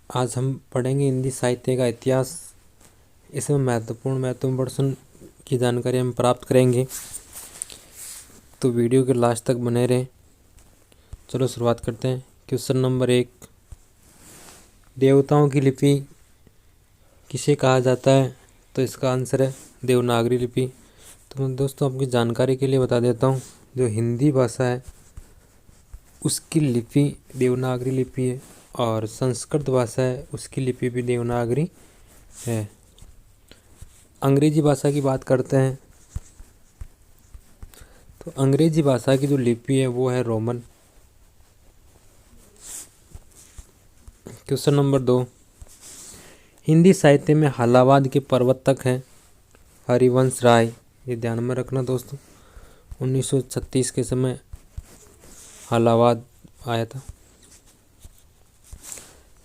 आज हम पढ़ेंगे हिंदी साहित्य का इतिहास। इसमें महत्वपूर्ण प्रश्न की जानकारी हम प्राप्त करेंगे, तो वीडियो के लास्ट तक बने रहें। चलो शुरुआत करते हैं। क्वेश्चन नंबर 1, देवताओं की लिपि किसे कहा जाता है? तो इसका आंसर है देवनागरी लिपि। तो मैं दोस्तों आपकी जानकारी के लिए बता देता हूँ, जो हिंदी भाषा है उसकी लिपि देवनागरी लिपि है, और संस्कृत भाषा है उसकी लिपि भी देवनागरी है। अंग्रेजी भाषा की बात करते हैं, तो अंग्रेजी भाषा की जो लिपि है वो है रोमन। क्वेश्चन नंबर 2, हिंदी साहित्य में हालावाद के प्रवर्तक हैं हरिवंश राय। ये ध्यान में रखना दोस्तों, 1936 के समय हालावाद आया था।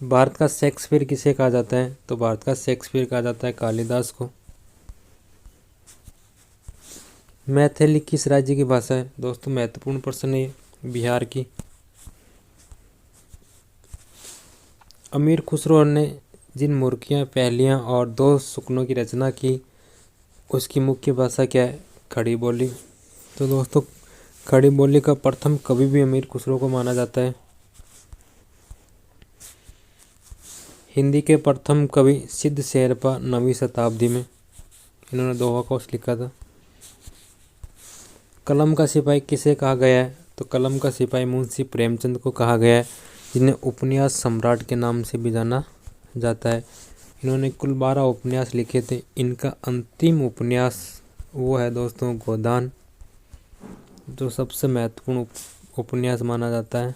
भारत का शेक्सपियर किसे कहा जाता है? तो भारत का शेक्सपियर कहा जाता है कालिदास को। मैथिली किस राज्य की भाषा है? दोस्तों महत्वपूर्ण प्रश्न है, बिहार की। अमीर खुसरो ने जिन मुर्गियाँ, पहेलियाँ और 2 सुकनों की रचना की, उसकी मुख्य भाषा क्या है? खड़ी बोली। तो दोस्तों खड़ी बोली का प्रथम कवि भी अमीर खुसरो को माना जाता है। हिंदी के प्रथम कवि सिद्ध शेरपा 9वीं शताब्दी में, इन्होंने दोहा कोश लिखा था। कलम का सिपाही किसे कहा गया है? तो कलम का सिपाही मुंशी प्रेमचंद को कहा गया है, जिन्हें उपन्यास सम्राट के नाम से भी जाना जाता है। इन्होंने कुल 12 उपन्यास लिखे थे। इनका अंतिम उपन्यास वो है दोस्तों गोदान, जो सबसे महत्वपूर्ण उपन्यास माना जाता है।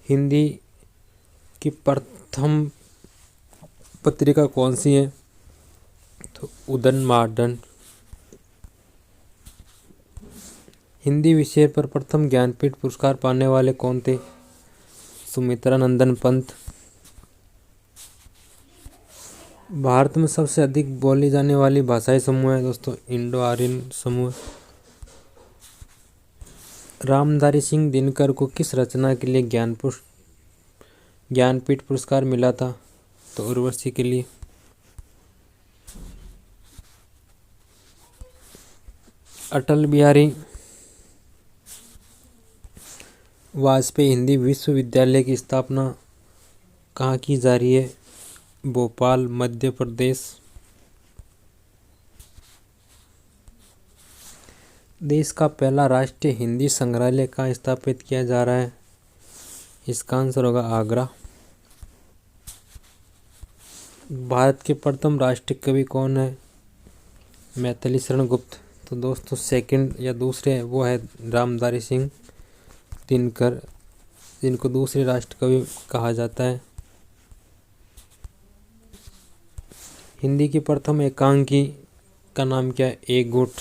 हिंदी की प्रथम पत्रिका कौन सी है? तो उदन मार्डन। हिंदी विषय पर प्रथम ज्ञानपीठ पुरस्कार पाने वाले कौन थे? सुमित्रा नंदन पंत। भारत में सबसे अधिक बोली जाने वाली भाषाई समूह है दोस्तों इंडो आर्यन समूह। रामधारी सिंह दिनकर को किस रचना के लिए ज्ञानपीठ पुरस्कार मिला था? तो उर्वशी के लिए। अटल बिहारी वाजपेयी हिंदी विश्वविद्यालय की स्थापना कहाँ की जा रही है? भोपाल, मध्य प्रदेश। देश का पहला राष्ट्रीय हिंदी संग्रहालय कहाँ स्थापित किया जा रहा है? इसका आंसर होगा आगरा। भारत के प्रथम राष्ट्रीय कवि कौन है? मैथिली शरण गुप्त। तो दोस्तों सेकंड या दूसरे वो है रामधारी सिंह दिनकर, जिनको दूसरे राष्ट्र कवि कहा जाता है। हिंदी की प्रथम एकांकी का नाम क्या है? एक गुट।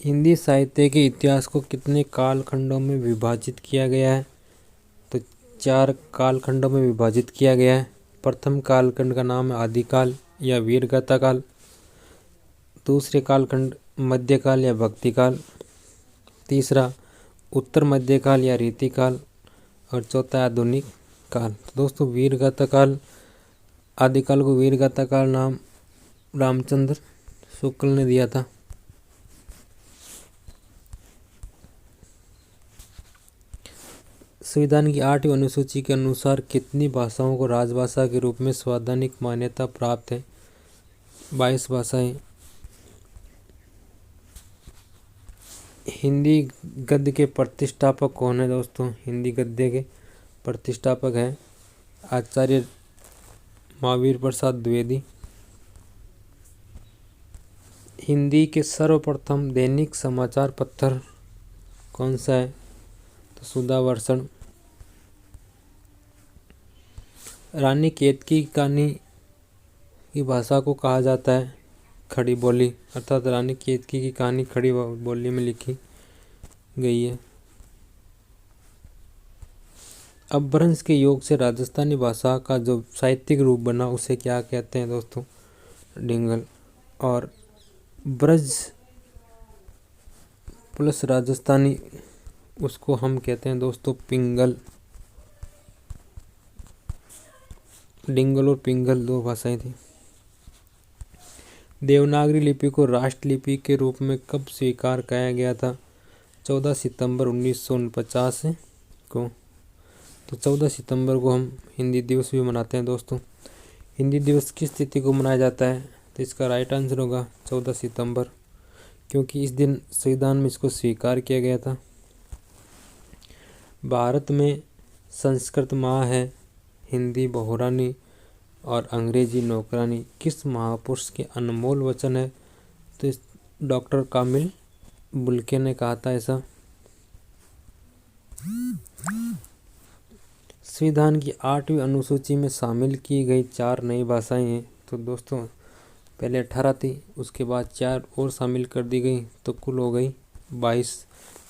हिंदी साहित्य के इतिहास को कितने कालखंडों में विभाजित किया गया है? तो 4 कालखंडों में विभाजित किया गया है। प्रथम कालखंड का नाम है आदिकाल या वीरगाथा काल। दूसरे कालखंड मध्यकाल या भक्तिकाल। तीसरा उत्तर मध्यकाल या रीतिकाल, और चौथा आधुनिक काल। तो दोस्तों वीरगाथा काल, आदिकाल को वीरगाथा काल नाम रामचंद्र शुक्ल ने दिया था। संविधान की 8वीं अनुसूची के अनुसार कितनी भाषाओं को राजभाषा के रूप में संवैधानिक मान्यता प्राप्त है? 22 भाषाएं। हिंदी गद्य के प्रतिष्ठापक कौन है दोस्तों? हिंदी गद्य के प्रतिष्ठापक हैं आचार्य महावीर प्रसाद द्विवेदी। हिंदी के सर्वप्रथम दैनिक समाचार पत्र कौन सा है? तो सुधावर्षण। रानी केतकी की कहानी की भाषा को कहा जाता है खड़ी बोली, अर्थात रानी केतकी की कहानी खड़ी बोली में लिखी गई है। अपभ्रंश के योग से राजस्थानी भाषा का जो साहित्यिक रूप बना उसे क्या कहते हैं दोस्तों? डिंगल। और ब्रज प्लस राजस्थानी, उसको हम कहते हैं दोस्तों पिंगल। डिंगल और पिंगल दो भाषाएं थी। देवनागरी लिपि को राष्ट्रलिपि के रूप में कब स्वीकार किया गया था? 14 सितंबर 1949 को। तो 14 सितंबर को हम हिंदी दिवस भी मनाते हैं दोस्तों। हिंदी दिवस किस तिथि को मनाया जाता है? तो इसका राइट आंसर होगा 14 सितंबर, क्योंकि इस दिन संविधान में इसको स्वीकार किया गया था। भारत में संस्कृत माँ है, हिंदी बहुरानी और अंग्रेजी नौकरानी किस महापुरुष के अनमोल वचन है? तो डॉक्टर कामिल बुल्के ने कहा था ऐसा। संविधान की 8वीं अनुसूची में शामिल की गई 4 नई भाषाएं हैं। तो दोस्तों पहले 18 थी, उसके बाद 4 और शामिल कर दी गई, तो कुल हो गई 22।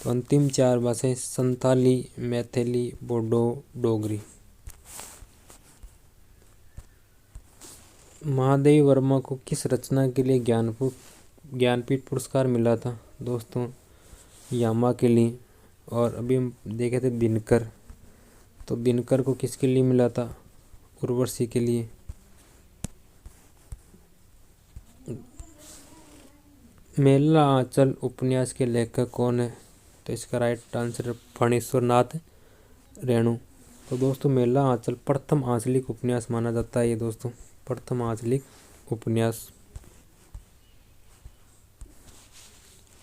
तो अंतिम 4 भाषाएं संथाली, मैथिली, बोडो, डोगरी। महादेवी वर्मा को किस रचना के लिए ज्ञानपीठ पुरस्कार मिला था? दोस्तों यामा के लिए। और अभी हम देखे थे दिनकर, तो दिनकर को किसके लिए मिला था? उर्वशी के लिए। मेला आंचल उपन्यास के लेखक कौन है? तो इसका राइट आंसर फणीश्वर नाथ रेणु। तो दोस्तों मेला आंचल प्रथम आंचलिक उपन्यास माना जाता है ये दोस्तों, प्रथम आंचलिक उपन्यास।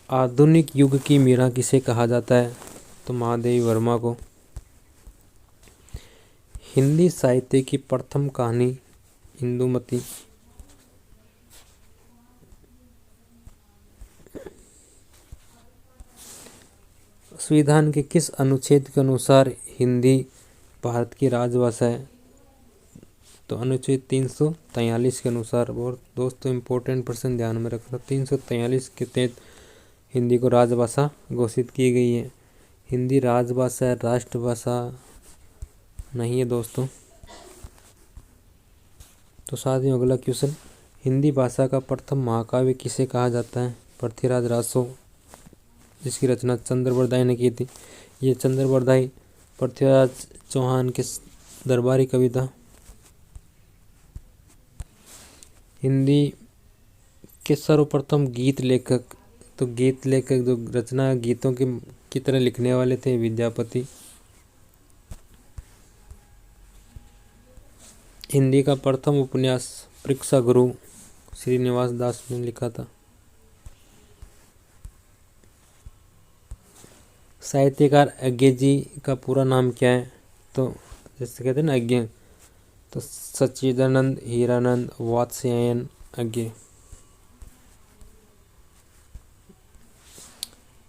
आधुनिक युग की मीरा किसे कहा जाता है? तो महादेवी वर्मा को। हिंदी साहित्य की प्रथम कहानी इंदुमती। संविधान के किस अनुच्छेद के अनुसार हिंदी भारत की राजभाषा है? तो अनुच्छेद 343 के अनुसार। और दोस्तों इम्पोर्टेंट प्रश्न ध्यान में रखना, 343 के तहत हिंदी को राजभाषा घोषित की गई है। हिंदी राजभाषा है, राष्ट्रभाषा नहीं है दोस्तों। तो साथ ही अगला क्वेश्चन, हिंदी भाषा का प्रथम महाकाव्य किसे कहा जाता है? पृथ्वीराज रासो, जिसकी रचना चंद्रबरदाई ने की थी। ये चंद्रबरदाई पृथ्वीराज चौहान के दरबारी कवि था। हिंदी के सर्वप्रथम गीत लेखक, तो गीत लेखक जो रचना गीतों की तरह लिखने वाले थे, विद्यापति। हिंदी का प्रथम उपन्यास परीक्षा गुरु श्रीनिवास दास ने लिखा था। साहित्यकार अज्ञे जी का पूरा नाम क्या है? तो जैसे कहते हैं ना अज्ञे, तो सच्चिदानंद हीरानंद वात्स्यायन अज्ञे।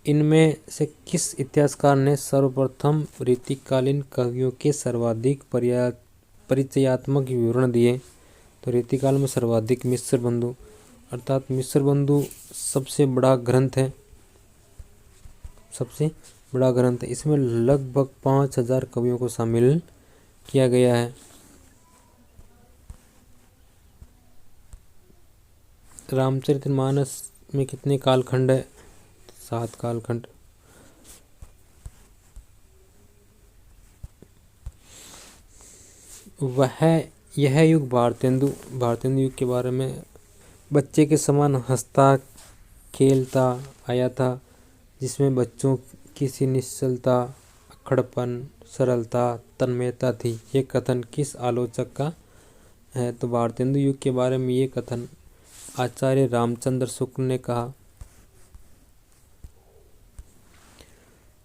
इनमें से किस इतिहासकार ने सर्वप्रथम रीतिकालीन कवियों के सर्वाधिक परिचयात्मक विवरण दिए? तो रीतिकाल में सर्वाधिक मिश्र बंधु, अर्थात मिश्र बंधु सबसे बड़ा ग्रंथ है, सबसे बड़ा ग्रंथ है। इसमें लगभग 5000 कवियों को शामिल किया गया है। रामचरितमानस में कितने कालखंड है? 7 कालखंड। यह युग भारतेंदु युग के बारे में, बच्चे के समान हंसता खेलता आया था, जिसमें बच्चों की सी निश्चलता, अक्खड़पन, सरलता, तन्मयता थी। ये कथन किस आलोचक का है? तो भारतेंदु युग के बारे में ये कथन आचार्य रामचंद्र शुक्ल ने कहा।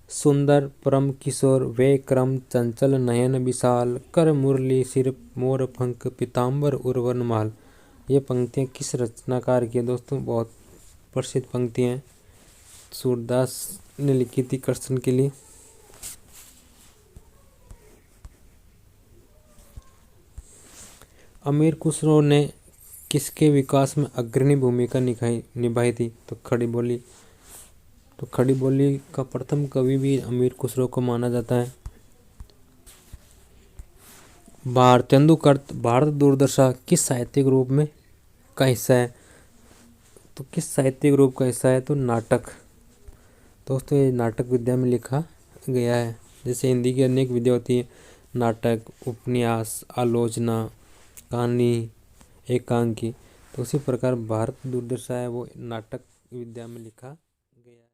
सुंदर परम किशोर वे क्रम चंचल नयन विशाल, कर मुरली सिर मोर पंख पीताम्बर उर्वन माल। ये पंक्तियाँ किस रचनाकार की है दोस्तों? बहुत प्रसिद्ध पंक्तियाँ हैं, सूरदास ने लिखी थी कृष्ण के लिए। अमीर खुसरो ने किसके विकास में अग्रणी भूमिका निभाई थी? तो खड़ी बोली। तो खड़ी बोली का प्रथम कवि भी अमीर खुसरो को माना जाता है। भारतेंदु कृत भारत दुर्दशा किस साहित्यिक रूप में का हिस्सा है? तो किस साहित्यिक रूप का हिस्सा है? तो नाटक। दोस्तों ये नाटक विद्या में लिखा गया है। जैसे हिंदी की अनेक विद्या होती है, नाटक, उपन्यास, आलोचना, कहानी, एकांकी, तो उसी प्रकार भारत दूरदर्शन है वो नाटक विद्या में लिखा